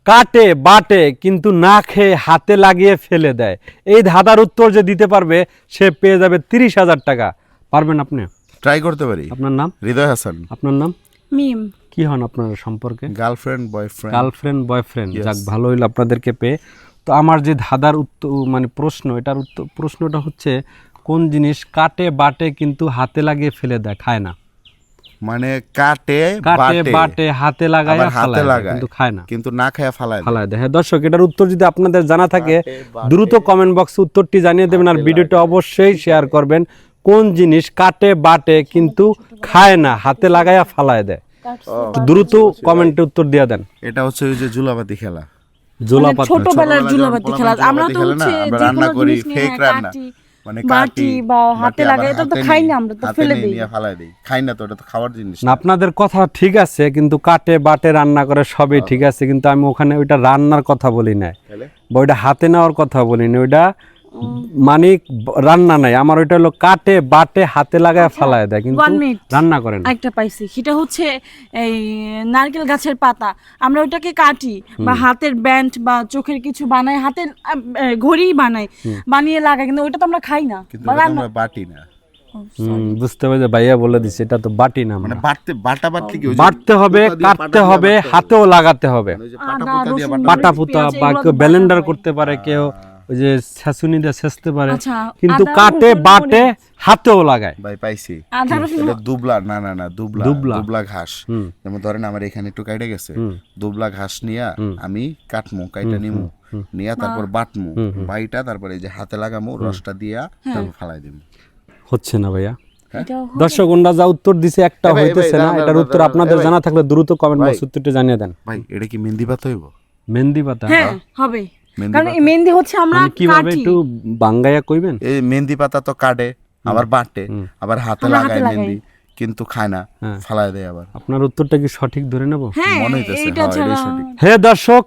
কাটে বাটে কিন্তু না খেয়ে হাতে লাগিয়ে ফেলে দেয়, এই ধাঁধার উত্তর যে দিতে পারবে সে পেয়ে যাবে 30,000 টাকা। পারবেন আপনি? ট্রাই করতে পারি। আপনার নাম? হৃদয় হাসান। আপনার নাম? মিম। কি হন আপনার সম্পর্কে? Girlfriend boyfriend. Girlfriend boyfriend. Yes. যাক, ভালো হইলো আপনাদেরকে পেয়ে। তো আমার যে ধাঁধার উত্তর মানে প্রশ্ন, এটার উত্তর প্রশ্নটা হচ্ছে কোন জিনিস কাটে বাটে কিন্তু হাতে লাগিয়ে ফেলে দেয়, খায় না? মানে কাটে কাটে বাটে হাতে লাগায় আবার হাতে ফালায় দেয়, লাগায় কিন্তু খায় না, কিন্তু না খায়া ফালায় দেয়। ফালায় দেয়। হ্যাঁ দর্শক, এটার উত্তর যদি আপনাদের জানা থাকে বাটে, দ্রুত কমেন্ট বক্সে উত্তরটি জানিয়ে দেবেন, আর ভিডিওটা অবশ্যই শেয়ার করবেন। কোন জিনিস কাটে বাটে কিন্তু খায় না, হাতে লাগায়া ফালায় দেয়? একটু দ্রুত কমেন্টে উত্তর দিয়ে দেন। এটা হচ্ছে ওই যে জুলাপাতি খেলা। জোলাপাতা। ছোটবেলার জুলাপাতি খেলা। আমরা তো খেলে না, হচ্ছে আমরা যে রান্না কোনো করি জিনিস নিয়ে ফেক রান্না, কাটি, মানে বাটি বা হাতে লাগাই, এটা তো খাই না, আমরা তো ফেলে দিই। নিয়ে ফালায় দেই। খাই না তো, এটা তো খাওয়ার জিনিস না, আপনাদের কথা ঠিক আছে, কিন্তু কাটে বাটে রান্না করে সবই ঠিক আছে, কিন্তু আমি ওখানে ওইটা রান্নার কথা বলি না, বা ওইটা হাতে নেওয়ার কথা বলি না। ওইটা মানে রান্না নাই আমার, ওইটা হলো কাটে বাটে হাতে লাগায় ফালায় দেয়, কিন্তু 1 মিনিট রান্না করে না। একটা পাইছি, সেটা হচ্ছে এই নারকেল গাছের পাতা। আমরা ওটাকে কাটি বা হাতের ব্যান্ড বা চোখের কিছু বানাই, হাতের ঘড়ি বানাই, বানিয়ে লাগাই, কিন্তু ওইটা তো আমরা খাই না কিন্তু বা এটা তো রান্না। আমরা বাটি না। বুঝতে পারছি, ভাইয়া বলে দিচ্ছে এটা তো বাটি না, মানে আমরা বাটা বাটলি কি ওই যে বাটতে হবে, পুতা দিয়ে কাটতে পাটা দিয়ে হবে, বাটতে হাতেও লাগাতে হবে। মানে ওই যে পাটা আদা, পুতা দিয়ে রসুন, বাটা। পাটা পুতা পেঁয়াজ, বা এগুলো কেউ বাটা ব্লেন্ডার হয়। করতে পারে, কেউ ওই যে ছাঁচুনি দিয়ে ছেঁচতে পারে, আচ্ছা, কিন্তু আদা, কাটে রসুন, বাটে হাতেও লাগায়। ভাই পাইছি। আদা রসুন। এটা দুবলা না দুবলা দুবলা। দুবলা ঘাস। যেমন ধরেন আমার এখানে একটু কাইটে গেছে, দুবলা ঘাস নিয়া আমি কাটমু, কাইটা নিমু, নিয়া তারপর বাটমু, বাইটা তারপরে এই যে হাতে লাগামু, রসটা দিয়া তারপর ফালাই দিমু। হচ্ছে না ভাইয়া। এটাও দর্শক, ওনারা যা উত্তর দিছে একটা এ ভাই, হইতেছে না। দাঁড়ান, এটার উত্তর দাঁড়ান, আপনাদের ভাই। জানা থাকলে দ্রুত কমেন্ট ভাই। বক্সে উত্তরটা জানিয়ে দেন। ভাই এটা কি মেহেন্দি পাতা হইব? মেহেন্দি পাতা? হ্যাঁ হবে, মেহেন্দি কারণ এই মেহেন্দি হচ্ছে আমরা মানে কিভাবে কাটি। একটু বাঙ্গাইয়া কইবেন? এই মেহেন্দি পাতা তো কাটে, আবার বাটে, আবার হাতে আমরা হাতে লাগায় লাগাই। মেহেন্দি, কিন্তু খায় না, ফালায় দেয় আবার। আপনার উত্তরটা কি সঠিক ধরে নেব? হ্যাঁ, মনে হইতেছে, এইটা হ্যাঁ, ছাড়া এটাই সঠিক। হে দর্শক,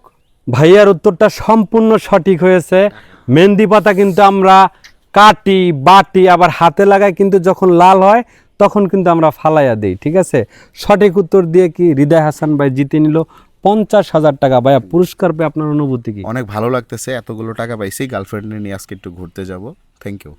ভাইয়ার উত্তরটা সম্পূর্ণ সঠিক হয়েছে। মেহেন্দি পাতা কিন্তু আমরা কাটি বাটি আবার হাতে লাগাই, কিন্তু যখন লাল হয় তখন কিন্তু আমরা ফালাইয়া দিই। ঠিক আছে, সঠিক উত্তর দিয়ে কি হৃদয় হাসান ভাই জিতে নিল 50,000 টাকা। ভাইয়া, পুরস্কার পেয়ে আপনার অনুভূতি কি? অনেক ভালো লাগতেছে, এতগুলো টাকা পাইছি, গার্লফ্রেন্ড নিয়ে আজকে একটু ঘুরতে যাব। Thank you.